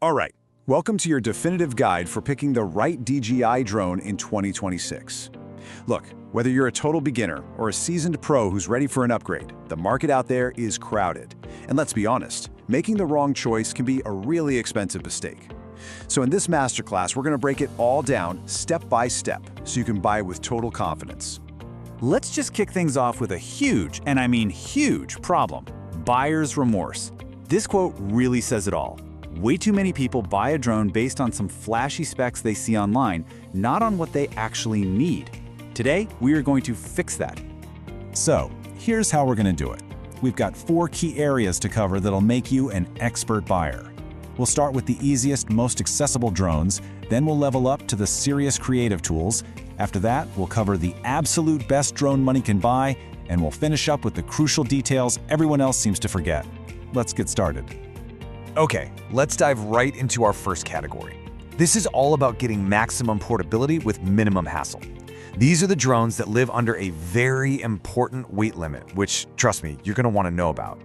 All right, welcome to your definitive guide for picking the right DJI drone in 2026. Look, whether you're a total beginner or a seasoned pro who's ready for an upgrade, the market out there is crowded. And let's be honest, making the wrong choice can be a really expensive mistake. So in this masterclass, we're going to break it all down step by step so you can buy with total confidence. Let's just kick things off with a huge, and I mean huge, problem: buyer's remorse. This quote really says it all. Way too many people buy a drone based on some flashy specs they see online, not on what they actually need. Today, we are going to fix that. So, here's how we're going to do it. We've got 4 key areas to cover that'll make you an expert buyer. We'll start with the easiest, most accessible drones, then we'll level up to the serious creative tools. After that, we'll cover the absolute best drone money can buy, and we'll finish up with the crucial details everyone else seems to forget. Let's get started. Okay, let's dive right into our first category. This is all about getting maximum portability with minimum hassle. These are the drones that live under a very important weight limit, which, trust me, you're going to want to know about.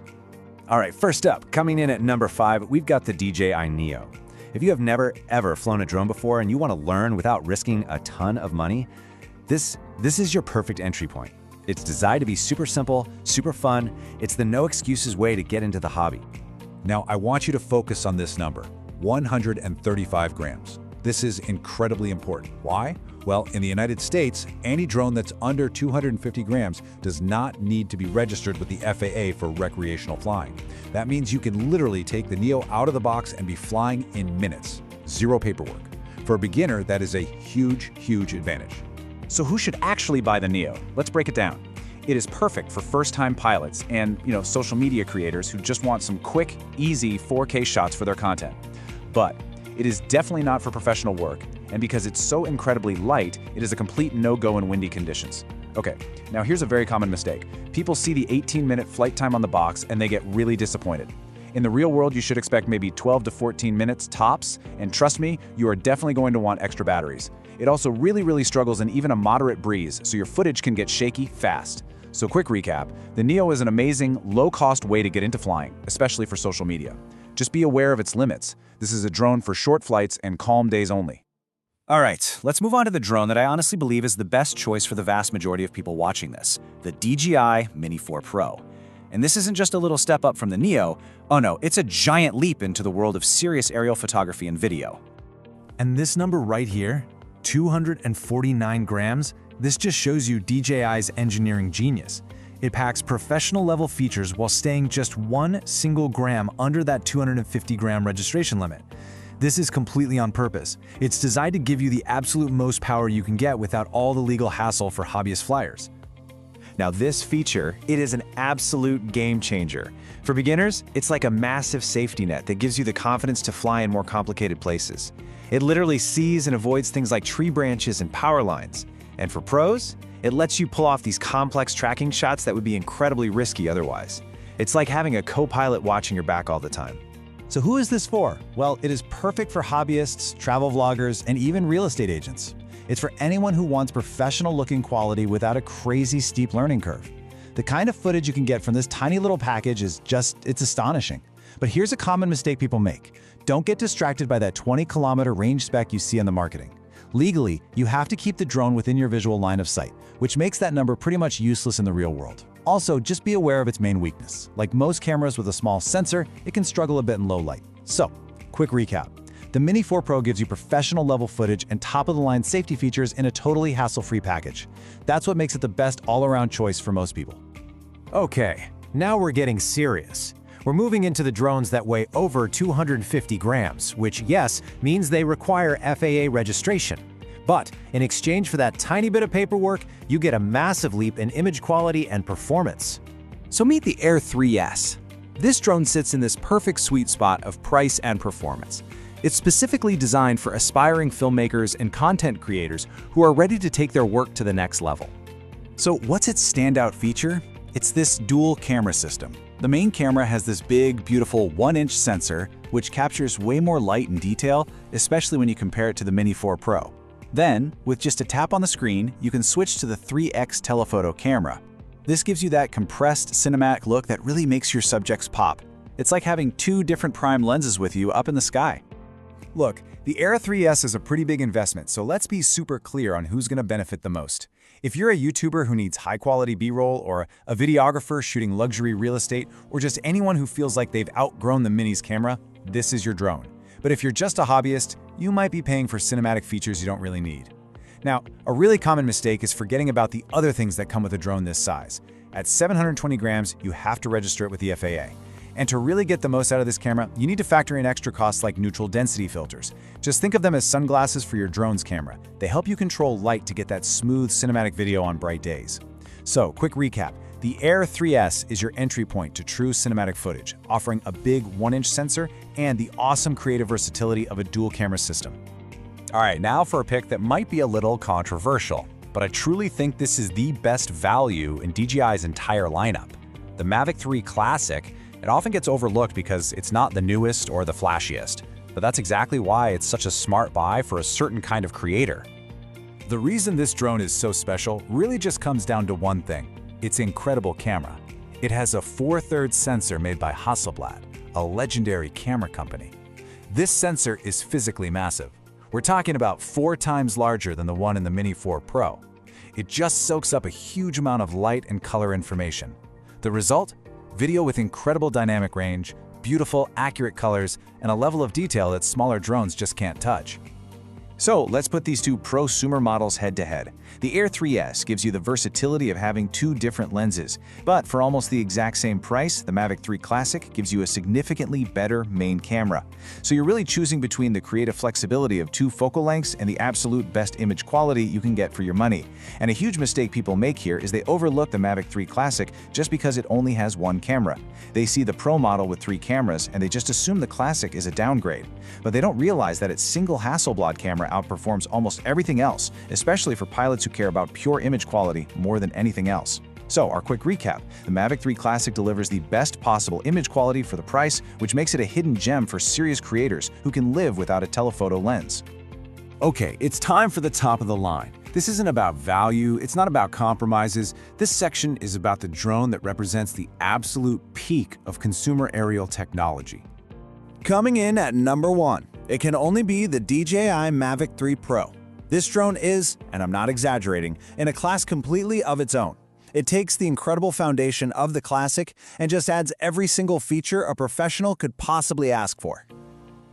All right, first up, coming in at number 5, we've got the DJI Neo. If you have never, ever flown a drone before and you want to learn without risking a ton of money, this is your perfect entry point. It's designed to be super simple, super fun. It's the no excuses way to get into the hobby. Now, I want you to focus on this number, 135 grams. This is incredibly important. Why? Well, in the United States, any drone that's under 250 grams does not need to be registered with the FAA for recreational flying. That means you can literally take the Neo out of the box and be flying in minutes. Zero paperwork. For a beginner, that is a huge, huge advantage. So who should actually buy the Neo? Let's break it down. It is perfect for first-time pilots and, social media creators who just want some quick, easy 4K shots for their content. But it is definitely not for professional work, and because it's so incredibly light, it is a complete no-go in windy conditions. Okay, now here's a very common mistake. People see the 18-minute flight time on the box and they get really disappointed. In the real world, you should expect maybe 12 to 14 minutes tops, and trust me, you are definitely going to want extra batteries. It also really struggles in even a moderate breeze, so your footage can get shaky fast. So quick recap, the Neo is an amazing, low-cost way to get into flying, especially for social media. Just be aware of its limits. This is a drone for short flights and calm days only. All right, let's move on to the drone that I honestly believe is the best choice for the vast majority of people watching this, the DJI Mini 4 Pro. And this isn't just a little step up from the Neo, oh no, it's a giant leap into the world of serious aerial photography and video. And this number right here, 249 grams, this just shows you DJI's engineering genius. It packs professional-level features while staying just 1 single gram under that 250-gram registration limit. This is completely on purpose. It's designed to give you the absolute most power you can get without all the legal hassle for hobbyist flyers. Now this feature, it is an absolute game changer. For beginners, it's like a massive safety net that gives you the confidence to fly in more complicated places. It literally sees and avoids things like tree branches and power lines. And for pros, it lets you pull off these complex tracking shots that would be incredibly risky otherwise. It's like having a co-pilot watching your back all the time. So who is this for? Well, it is perfect for hobbyists, travel vloggers, and even real estate agents. It's for anyone who wants professional-looking quality without a crazy steep learning curve. The kind of footage you can get from this tiny little package is it's astonishing. But here's a common mistake people make. Don't get distracted by that 20-kilometer range spec you see on the marketing. Legally, you have to keep the drone within your visual line of sight, which makes that number pretty much useless in the real world. Also, just be aware of its main weakness. Like most cameras with a small sensor, it can struggle a bit in low light. So, quick recap. The Mini 4 Pro gives you professional-level footage and top-of-the-line safety features in a totally hassle-free package. That's what makes it the best all-around choice for most people. Okay, now we're getting serious. We're moving into the drones that weigh over 250 grams, which, yes, means they require FAA registration. But in exchange for that tiny bit of paperwork, you get a massive leap in image quality and performance. So meet the Air 3S. This drone sits in this perfect sweet spot of price and performance. It's specifically designed for aspiring filmmakers and content creators who are ready to take their work to the next level. So what's its standout feature? It's this dual camera system. The main camera has this big, beautiful 1-inch sensor, which captures way more light and detail, especially when you compare it to the Mini 4 Pro. Then, with just a tap on the screen, you can switch to the 3x telephoto camera. This gives you that compressed cinematic look that really makes your subjects pop. It's like having 2 different prime lenses with you up in the sky. Look, the Air 3S is a pretty big investment, so let's be super clear on who's going to benefit the most. If you're a YouTuber who needs high-quality B-roll, or a videographer shooting luxury real estate, or just anyone who feels like they've outgrown the Mini's camera, this is your drone. But if you're just a hobbyist, you might be paying for cinematic features you don't really need. Now, a really common mistake is forgetting about the other things that come with a drone this size. At 720 grams, you have to register it with the FAA. And to really get the most out of this camera, you need to factor in extra costs like neutral density filters. Just think of them as sunglasses for your drone's camera. They help you control light to get that smooth cinematic video on bright days. So, quick recap. The Air 3S is your entry point to true cinematic footage, offering a big 1-inch sensor and the awesome creative versatility of a dual camera system. All right, now for a pick that might be a little controversial, but I truly think this is the best value in DJI's entire lineup. The Mavic 3 Classic. It often gets overlooked because it's not the newest or the flashiest, but that's exactly why it's such a smart buy for a certain kind of creator. The reason this drone is so special really just comes down to one thing: its incredible camera. It has a 4/3 sensor made by Hasselblad, a legendary camera company. This sensor is physically massive. We're talking about 4 times larger than the one in the Mini 4 Pro. It just soaks up a huge amount of light and color information. The result? Video with incredible dynamic range, beautiful, accurate colors, and a level of detail that smaller drones just can't touch. So let's put these two prosumer models head to head. The Air 3S gives you the versatility of having 2 different lenses, but for almost the exact same price, the Mavic 3 Classic gives you a significantly better main camera. So you're really choosing between the creative flexibility of 2 focal lengths and the absolute best image quality you can get for your money. And a huge mistake people make here is they overlook the Mavic 3 Classic just because it only has 1 camera. They see the Pro model with 3 cameras and they just assume the Classic is a downgrade. But they don't realize that its single Hasselblad camera outperforms almost everything else, especially for pilots who care about pure image quality more than anything else. So, our quick recap. The Mavic 3 Classic delivers the best possible image quality for the price, which makes it a hidden gem for serious creators who can live without a telephoto lens. Okay, it's time for the top of the line. This isn't about value, it's not about compromises. This section is about the drone that represents the absolute peak of consumer aerial technology. Coming in at number 1, it can only be the DJI Mavic 3 Pro. This drone is, and I'm not exaggerating, in a class completely of its own. It takes the incredible foundation of the Classic and just adds every single feature a professional could possibly ask for.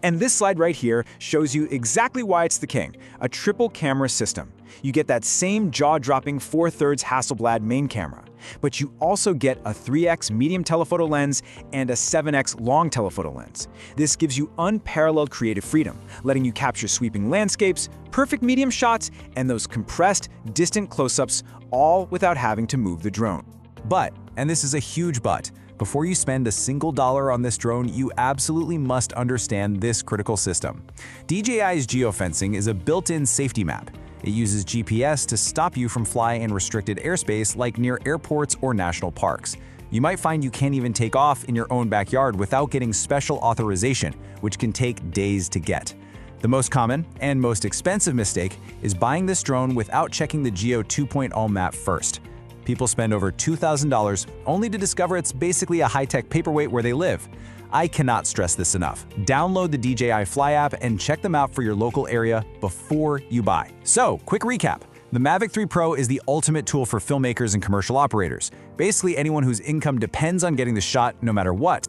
And this slide right here shows you exactly why it's the king, a triple camera system. You get that same jaw-dropping 4/3 Hasselblad main camera, but you also get a 3x medium telephoto lens and a 7x long telephoto lens. This gives you unparalleled creative freedom, letting you capture sweeping landscapes, perfect medium shots, and those compressed, distant close-ups, all without having to move the drone. But, and this is a huge but, before you spend a single dollar on this drone, you absolutely must understand this critical system. DJI's geofencing is a built-in safety map. It uses GPS to stop you from flying in restricted airspace like near airports or national parks. You might find you can't even take off in your own backyard without getting special authorization, which can take days to get. The most common and most expensive mistake is buying this drone without checking the Geo 2.0 map first. People spend over $2,000 only to discover it's basically a high-tech paperweight where they live. I cannot stress this enough. Download the DJI Fly app and check them out for your local area before you buy. So, quick recap. The Mavic 3 Pro is the ultimate tool for filmmakers and commercial operators. Basically anyone whose income depends on getting the shot no matter what.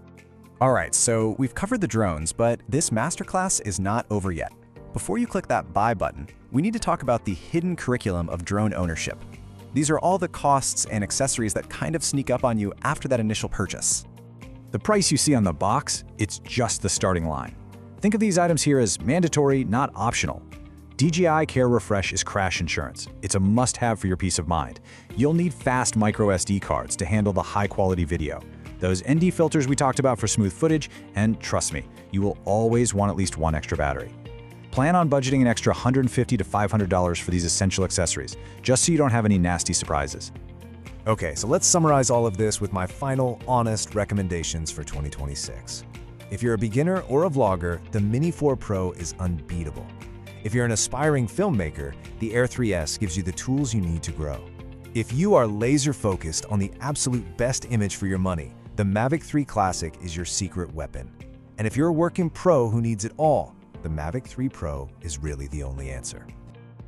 Alright, so we've covered the drones, but this masterclass is not over yet. Before you click that buy button, we need to talk about the hidden curriculum of drone ownership. These are all the costs and accessories that kind of sneak up on you after that initial purchase. The price you see on the box, it's just the starting line. Think of these items here as mandatory, not optional. DJI Care Refresh is crash insurance. It's a must-have for your peace of mind. You'll need fast micro SD cards to handle the high-quality video. Those ND filters we talked about for smooth footage, and trust me, you will always want at least 1 extra battery. Plan on budgeting an extra $150 to $500 for these essential accessories, just so you don't have any nasty surprises. Okay, so let's summarize all of this with my final, honest recommendations for 2026. If you're a beginner or a vlogger, the Mini 4 Pro is unbeatable. If you're an aspiring filmmaker, the Air 3S gives you the tools you need to grow. If you are laser-focused on the absolute best image for your money, the Mavic 3 Classic is your secret weapon. And if you're a working pro who needs it all, the Mavic 3 Pro is really the only answer.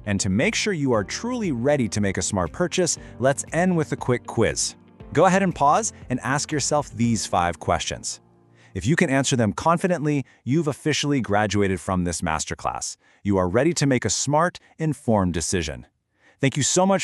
And to make sure you are truly ready to make a smart purchase, let's end with a quick quiz. Go ahead and pause and ask yourself these 5 questions. If you can answer them confidently, you've officially graduated from this masterclass. You are ready to make a smart, informed decision. Thank you so much